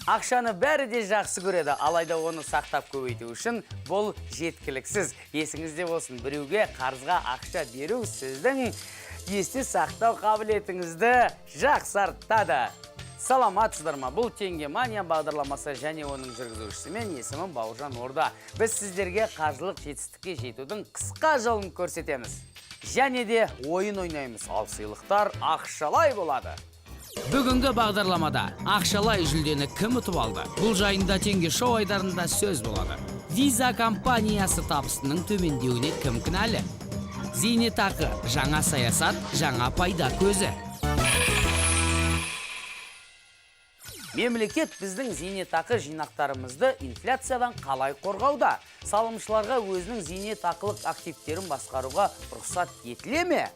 Ақшаны бәрі де жақсы көреді, алайда оны сақтап көбейту үшін бұл жеткіліксіз. Есіңізде болсын, біреуге қарызға ақша беру сіздің есте сақтау қабілетіңізді жақсартады. Саламатсыздар ма? Бұл Теңгемания бағдарламасы және оның жүргізушісі. Мен есімім Бауыржан Орда. Біз сіздерге қаржылық жетістікке жетудің қысқа жолын көрсетеміз. Және де ойын ойнаймыз. Ал сыйлықтар ақшалай болады. Бүгінгі бағдарламада ақшалай жүлдені кім ұтып алды? Бұл жайында Теңге шоу айдарында сөз болады. Visa компаниясы табысының төмендеуіне кім кінәлі? Зейнетақы, жаңа саясат, жаңа пайда көзі. Мемлекет біздің зейнетақы жинақтарымызды инфляциядан қалай қорғауда? Салымшыларға өзінің зейнетақылық активтерін басқаруға рұқсат етіле ме?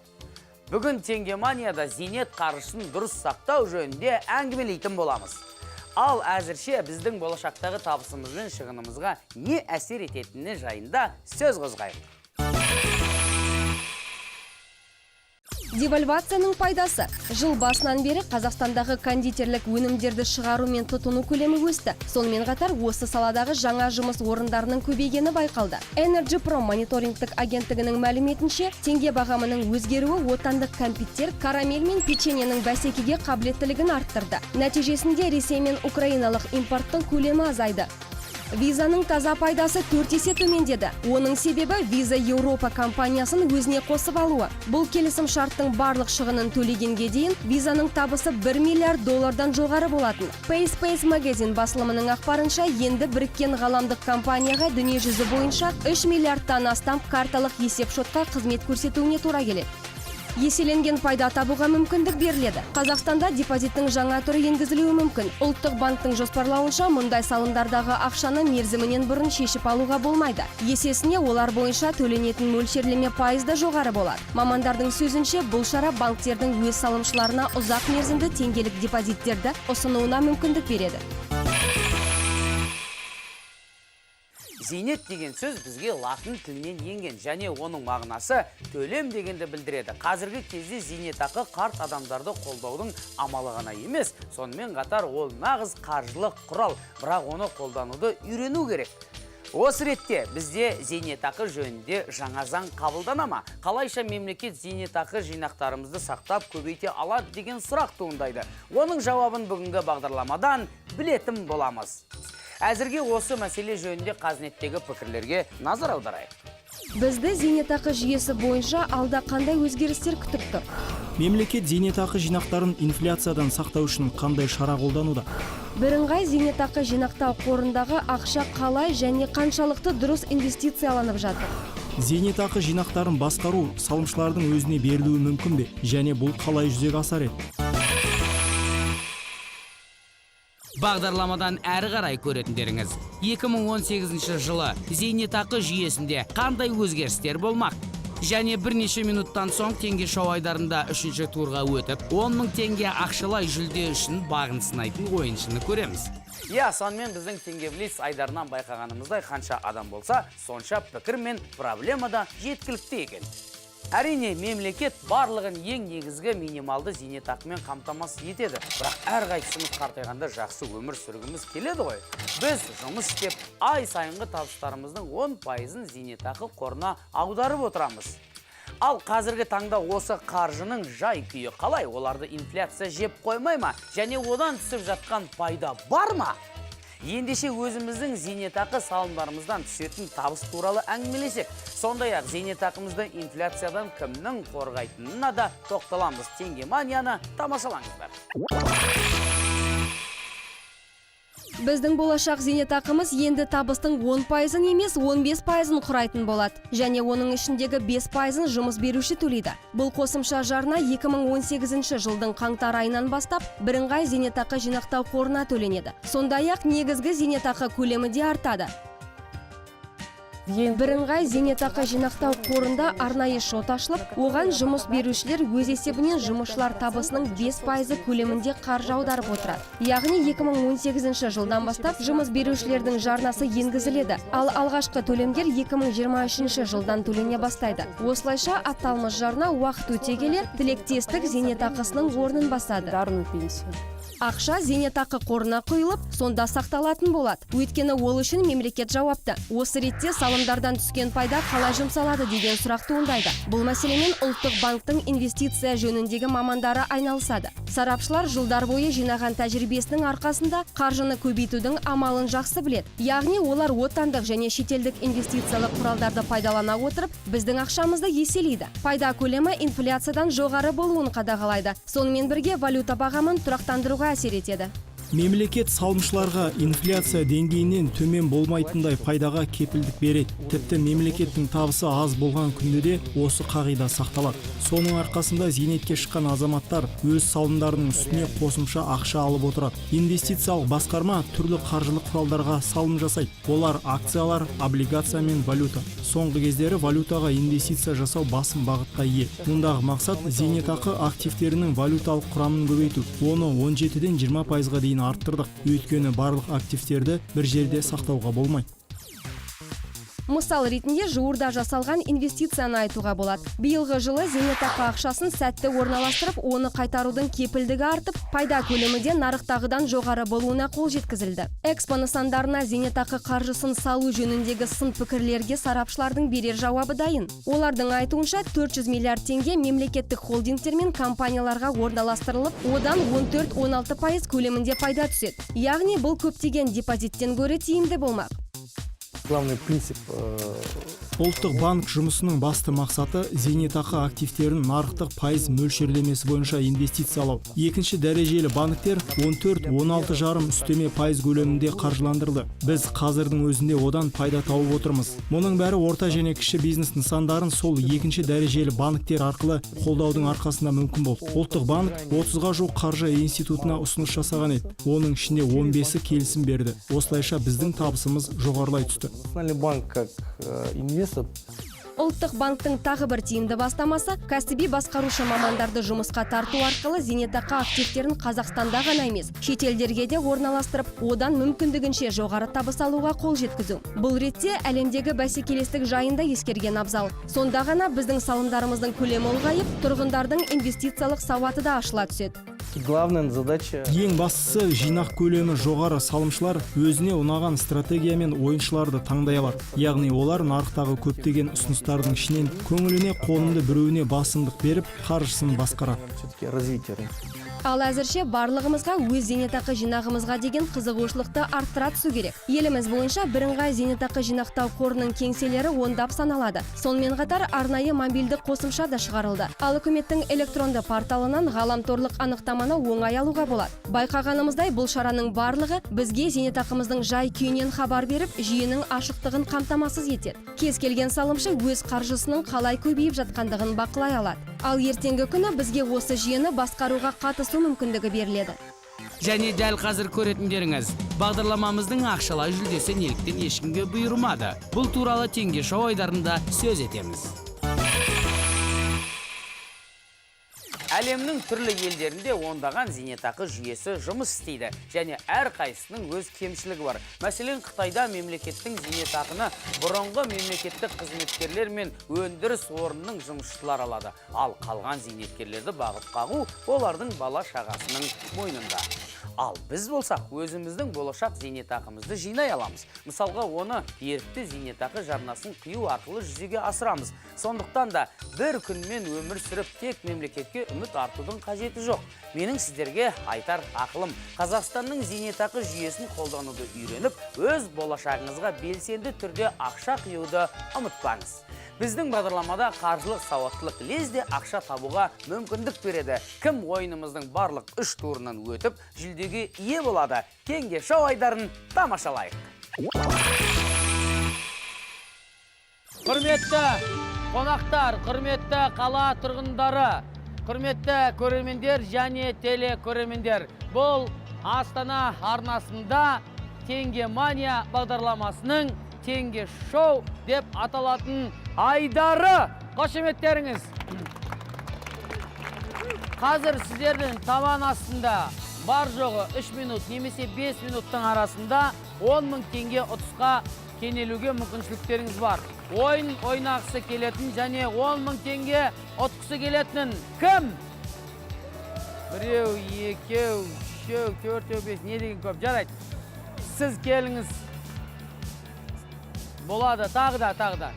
Бүгін Теңгеманияда зейнет қаржысын дұрыс сақтау жөнінде әңгімелейтін боламыз. Ал әзірше біздің болашақтағы табысымыз бен шығынымызға не әсер ететіні жайында сөз қозғайық. Девальвацияның пайдасы. Жыл басынан бері Қазақстандағы кондитерлік өнімдерді шығару мен тұтыну көлемі өсті. Сонымен қатар осы саладағы жаңа жұмыс орындарының көбейгені байқалды. Energy Pro мониторингтік агенттігінің мәліметінше, теңге бағамының өзгеруі отандық кәмпиттер, карамель мен печеньенің бәсекеге қабілеттілігін арттырды. Нәтижесінде Ресей мен Украиналық импорттың көлемі азайды. Визаның таза пайдасы 4 есе төмендеді. Оның себебі Visa Европа компаниясын өзіне қосып алуы. Бұл келісім шарттың барлық шығынын төлегенге дейін Визаның табысы $1 миллиард жоғары болатын. PaySpace магазин басылымының ақпарынша, енді біріккен ғаламдық компанияға дүние жүзі бойынша 3 миллиардтан астам карталық есеп-шотқа қызмет көрсетуіне тура келеді. Еселенген пайда табуға мүмкіндік беріледі. Қазақстанда депозиттің жаңа түрі енгізілуі мүмкін. Ұлттық банктың жоспарлауынша, мұндай салымдардағы ақшаны мерзімінен бұрын шешіп алуға болмайды. Есесіне олар бойынша төленетін мөлшерлеме пайызда жоғары болады. Мамандардың сөзінше, бұл шара банктердің өз салымшыларына ұзақ мерзімді теңгелік депозиттерді ұсынуына мүмкіндік береді. Зейнет деген сөз бізге латын тілінен енген, және оның мағынасы төлем дегенді білдіреді. Қазіргі кезде зейнетақы қарт адамдарды қолдаудың амалы ғана емес, сонымен қатар ол нағыз қаржылық құрал, бірақ оны қолдануды үйрену керек. Осы ретте бізде зейнетақы жөнінде жаңа заң қабылдана ма? Қалайша мемлекет зейнетақы жинақтарымызды сақтап көбейте алады деген сұрақ туындайды. Оның жауабын бүгінгі бағдарламадан білетін боламыз. Әзірге осы мәселе жөнінде қазнеттегі пікірлерге назар аударайық. Бізді зейнетақы жүйесі бойынша алда қандай өзгерістер күтіп тұр? Мемлекет зейнетақы жинақтарын инфляциядан сақтау үшін қандай шара қолдануда? Бірыңғай зейнетақы жинақтау қорындағы ақша қалай және қаншалықты дұрыс инвестицияланып жатыр? Зейнетақы жинақтарын басқару салымшылардың өзіне берілуі мүмкін бе? Және бұл қалай жүзеге асар еді? Бағдарламадан әрі қарай көретіндеріңіз 2018 жылы зейнетақы жүйесінде қандай өзгерістер болмақ? Және бірнеше минуттан соң Теңге шоу айдарында 3-ші турға өтіп, 10 000 теңге ақшалай жүлде үшін бағын сынайтын ойыншыны көреміз. Сонымен біздің Теңгеблиц айдарынан байқағанымыздай, қанша адам болса, сонша пікір мен проблемада жеткілікті екен. Әрине, мемлекет барлығын ең негізгі минималды зейнетақымен қамтамасыз етеді. Бірақ әрқайсымыз қартайғанда жақсы өмір сүргіміз келеді ғой. Біз жұмыс істеп, ай сайынғы табыстарымыздың 10%-ын зейнетақы қорына аударып отырамыз. Ал қазіргі таңда осы қаржының жай күйі қалай? Оларды инфляция жеп қоймай ма? Және одан түсіп жатқан пайда бар ма? Ендеше өзіміздің зейнетақы салымдарымыздан түсетін табыс туралы әңгімелесек. Сондай-ақ зейнетақымызды инфляциядан кімнің қорғайтынына да тоқталамыз. Теңгеманияны тамашалаңыздар. Біздің болашақ зейнетақымыз енді табыстың 10%-ын емес 15%-ын құрайтын болады. Және оның ішіндегі 5%-ын жұмыс беруші төлейді. Бұл қосымша жарна 2018 жылдың қаңтар айынан бастап бірыңғай зейнетақы жинақтау қорына төленеді. Сондай-ақ негізгі зейнетақы көлемі де артады. Бірыңғай зейнетақы жинақтау қорында арнайы шот ашылып, оған жұмыс берушілер өз есебінен жұмысшылар табысының 5% көлемінде қаржы аударып отырады. Яғни 2018 жылдан бастап жұмыс берушілердің жарнасы енгізіледі, ал алғашқы төлемдер 2023 жылдан төлене бастайды. Осылайша аталмыш жарна уақыт өте келе тілектестік зейнетақысының орнын басады. Ақша зейнетақы қорына құйылып, сонда сақталатын болады. Өйткені ол үшін мемлекет жауапты. Осы ретте салымдардан түскен пайда қалай жұмсалады деген сұрақ туындайды. Бұл мәселемен Ұлттық банктың инвестиция жөніндегі мамандары айналысады. Сарапшылар жылдар бойы жинаған тәжірибесінің арқасында қаржыны көбейтудің амалын жақсы біледі. Яғни олар отандық және шетелдік инвестициялық құралдарды пайдалана отырып, біздің ақшамызды еселейді. Пайда көлемі инфляциядан жоғары болуын қадағалайды. Сонымен бірге валюта бағамын тұрақтандыруға әсер етеді. Мемлекет салымшыларға инфляция деңгейінен төмен болмайтындай пайдаға кепілдік береді. Тіпті мемлекеттің табысы аз болған күнде де осы қағида сақталады. Соның арқасында зейнетке шыққан азаматтар өз салымдарының үстіне қосымша ақша алып отырады. Инвестициялық басқарма түрлі қаржылық құралдарға салым жасайды. Олар акциялар, облигация мен валюта. Соңғы кездері валютаға инвестиция жасау басым бағытқа ие. Мұндағы мақсат зейнетақы активтерінің валюталық құрамын көбейту. Оны 17-ден 20%-ға дейін арттырдық. Өйткені барлық активтерді бір жерде сақтауға болмайды. Мысал ретінде жуырда жасалған инвестицияны айтуға болады. Биылғы жылы зейнетақы ақшасын сәтті орналастырып, оны қайтарудың кепілдігі артып, пайда көлемі де нарықтағыдан жоғары болуына қол жеткізілді. Экспо нысандарына зейнетақы қаржысын салу жөніндегі сын пікірлерге сарапшылардың берер жауабы дайын. Олардың айтуынша 400 миллиард теңге мемлекеттік холдингтер мен компанияларға орналастырылып, одан 14-16% көлемінде пайда түседі. Яғни бұл көптеген депозиттен гөрі тиімді болмақ. Главный принцип Ұлттық банк жұмысының басты мақсаты зейнетақы активтерін нарықтық пайыз мөлшерлемесі бойынша инвестициялау. Екінші дәрежелі банктер 14-16,5 үстеме пайыз көлемінде қаржыландырылды. Біз қазірдің өзінде одан пайда тауып отырмыз. Мұның бәрі орта және кіші бизнес нысандарын сол екінші дәрежелі банктер арқылы қолдаудың арқасында мүмкін болды. Ұлттық банк 30-ға жуық қаржы институтына ұсыныс жасаған еді. Оның ішінде 15-і келісім берді. Осылайша біздің табысымыз жоғарылай түсті. Национальный банк как инвестор. Ұлттық банктың тағы бір тиімді бастамасы кәсіби басқарушы мамандарды жұмысқа тарту арқылы зейнетақы активтерін Қазақстанда ғана емес, шетелдерге де орналастырып, одан мүмкіндігінше жоғары табыс алуға қол жеткізу. Бұл ретте әлемдегі бәсекелестік жайында ескерген абзал. Сонда ғана біздің салымдарымыздың көлемі ұлғайып, тұрғындардың инвестициялық сауаты да ашыла түседі. Главная задача Ең бастысы жинақ көлемі жоғары салымшылар өзіне ұнаған стратегия мен ойыншыларды таңдай алады. Яғни олар нарықтағы көптеген ұсыныстардың ішінен көңіліне қонымды біреуіне басымдық беріп, қаржысын басқарады. все-таки развитие. Ал әзірше барлығымызға өз зейнетақы жинағымызға деген қызығушылықты арттыра түсу керек. Еліміз бойынша бірыңғай зейнетақы жинақтау қорының кеңселері ондап саналады. Сонымен қатар арнайы мобильді қосымша да шығарылды. Ал үкіметтің электронды порталынан ғаламторлық анықтаманы оңай алуға болады. Байқағанымыздай бұл шараның барлығы бізге зейнетақымыздың жай күйінен хабар беріп, жүйенің ашықтығын қамтамасыз етеді. Кез келген салымшы өз қаржысының қалай көбейіп жатқандығын бақылай алады. Ал ертеңгі күні бізге осы жүйені басқаруға қатысу мүмкіндігі беріледі. Және дәл қазір көретіндеріңіз, бағдарламамыздың ақшалай жүлдесі неліктен ешкімге бұйырмады. Бұл туралы теңге шоу айдарында сөз етеміз. Әлемнің түрлі елдерінде ондаған зейнетақы жүйесі жұмыс істейді, және әр қайсының өз кемшілігі бар. Мәселен, Қытайда мемлекеттің зейнетақыны бұрынғы мемлекеттік қызметкерлер мен өндіріс орнының жұмысшылар алады. Ал қалған зейнеткерлерді бағып қағу олардың бала шағасының мойнында. Ал біз болсақ, өзіміздің болашақ зейнетақымызды жинай аламыз. Мысалға, оны ерікті зейнетақы жарнасын құю арқылы жүзеге асырамыз. Сондықтан да бір күнмен өмір сүріп, тек мемлекетке үміт артудың қажеті жоқ. Менің сіздерге айтар ақылым, Қазақстанның зейнетақы жүйесін қолдануды үйреніп, өз болашағыңызға белсенді түрде ақша құюды ұмытпаңыз. Біздің бағдарламада қаржылық сауаттылық лезде ақша табуға мүмкіндік береді. Кім ойынымыздың барлық 3 турынан өтіп, жүлдеге ие болады? Теңге шоу айдарын тамашалайық. Құрметті қонақтар, құрметті қала тұрғындары, құрметті көрермендер және телекөрермендер, бұл Астана арнасында Теңге Мания бағдарламасының теңге шоу деп аталатын айдары. Қошеметтеріңіз. Қазір сіздердің табан астында бар жоғы 3 минут немесе 5 минуттың арасында 10 000 теңге ұтысқа кенелуге мүмкіншіліктеріңіз бар. Ойын ойнағысы келетін және 10 000 теңге ұтқысы келетін кім? 1, 2, 3, 4, 5, не деген көп? Жарайды. Сіз келіңіз. Болады, тағы да.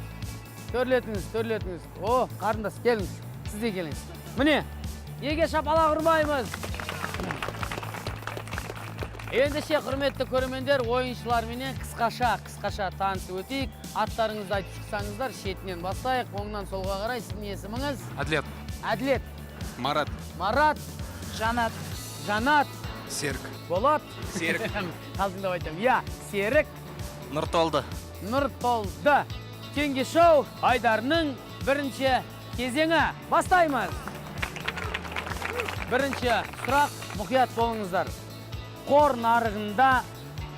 Төрлетіңіз. О, қарындас, келіңіз. Сіз де келіңіз. Міне, неге шапалақ ұрмаймыз? Ендеше, құрметті көрермендер, ойыншыларменен қысқаша танысып өтейік. Аттарыңызды айтып шықсаңыздар, шетінен бастайық. Оңнан солға қарай, сіздің есіміңіз? Әділет. Марат. Жанат. Серік. Болат. Серік. Қалдыңдап айтам. Я, Серік. Нұртолды. Теңге шоу айдарының бірінші кезеңі. Бастаймыз. Бірінші сұрақ, мұқият болыңыздар. Қор нарығында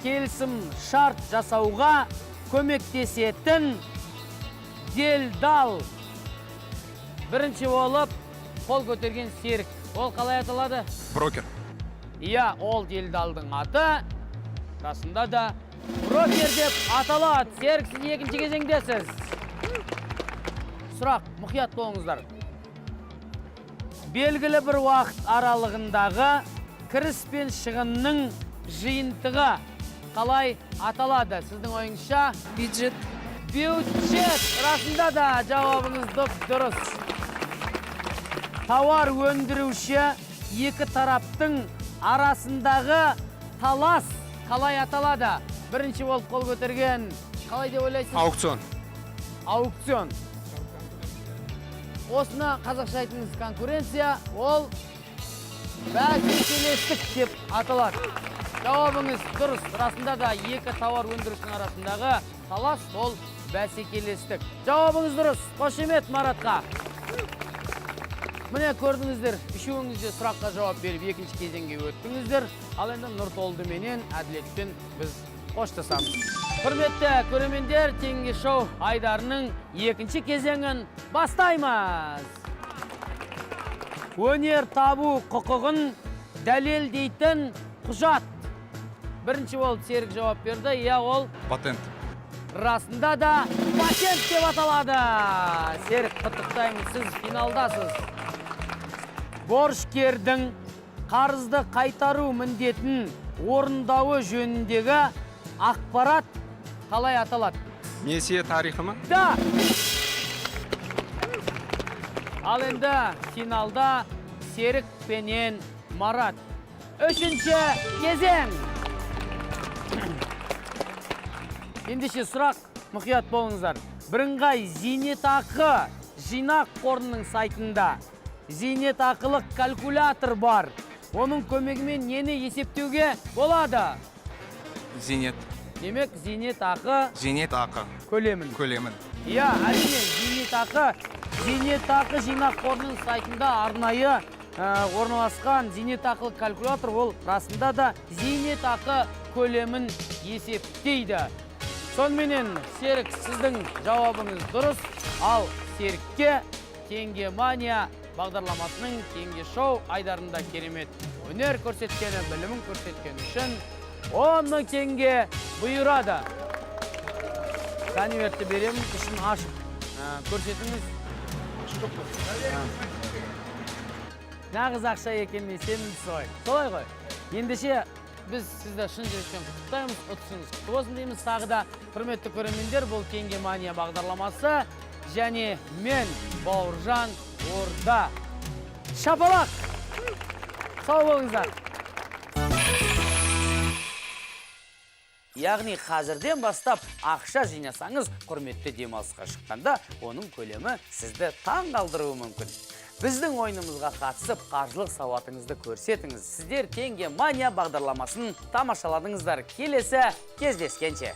келісім шарт жасауға көмектесетін делдал. Бірінші болып қол көтерген Серік. Ол қалай аталады? Брокер. Иә, ол делдалдың аты. Расында да брокер деп аталады. Серік, сіз екінші кезеңдесіз. Сұрақ, мұқият болыңыздар. Белгілі бір уақыт аралығындағы кіріс пен шығынның жиынтығы қалай аталады? Сіздің ойыңызша? Бюджет. Расында да жауабыңыз дұрыс. Тауар өндіруші екі тараптың арасындағы талас қалай аталады? Бірінші болып қол көтерген қалай деп ойлайсыз? Аукцион. Осыны қазақша айтыңыз, конкуренция, ол бәсекелестік деп аталады. Жауабыңыз дұрыс. Расында да екі тауар өндірушінің арасындағы талас, ол бәсекелестік. Жауабыңыз дұрыс. Қошемет Маратқа. Міне көрдіңіздер, үшеуіңізде сұраққа жауап беріп, екінші кезеңге өттіңіздер. Ал енді Нұртолды менен Әділетпен біз қоштасамыз. Құрметті көрермендер, теңге шоу айдарының екінші кезеңін бастаймыз. Өнер табу құқығын дәлелдейтін құжат. Бірінші болып Серік жауап берді, иә, ол Патент. расында да патент деп аталады. Серік, құттықтаймыз, сіз финалдасыз. Борышкердің қарызды қайтару міндетін орындауы жөніндегі ақпарат қалай аталады? Несие тарихы ма? Да! Ал енді финалда Серік пенен Марат. Үшінші кезең. Ендеше сұрақ, мұқият болыңыздар. Бірыңғай зейнетақы жинақ қорының сайтында зейнетақылық калькулятор бар. Оның көмегімен нені есептеуге болады? Зейнет. Демек, зейнетақы көлемін. Иә, әрине, зейнетақы жинақ қорының сайтында арнайы орналасқан зейнетақылық калькулятор, ол расында да зейнетақы көлемін есептейді. Сонымен, Серік, сіздің жауабыңыз дұрыс. Ал Серікке теңге мания бағдарламасының теңге шоу айдарында керемет өнер көрсеткені, білімін көрсеткен үшін 10 000 теңге бұйырады. Конвертті беремін, ішін ашып көрсетіңіз. Нағыз ақша екеніне сенімсіз ғой. Солай ғой. Ендеше біз сізді шын жүректен құттықтаймыз, ұтысыңыз құтты болсын дейміз. Тағы да құрметті көрермендер, бұл теңге мания бағдарламасы және мен Бауыржан Орда. Шапалақ! Сау болыңыздар! Яғни қазірден бастап ақша жинасаңыз, құрметті демалысқа шыққанда, оның көлемі сізді таң қалдыруы мүмкін. Біздің ойынымызға қатысып, қаржылық сауатыңызды көрсетіңіз. Сіздер теңге мания бағдарламасын тамашаладыңыздар. Келесі кездескенше.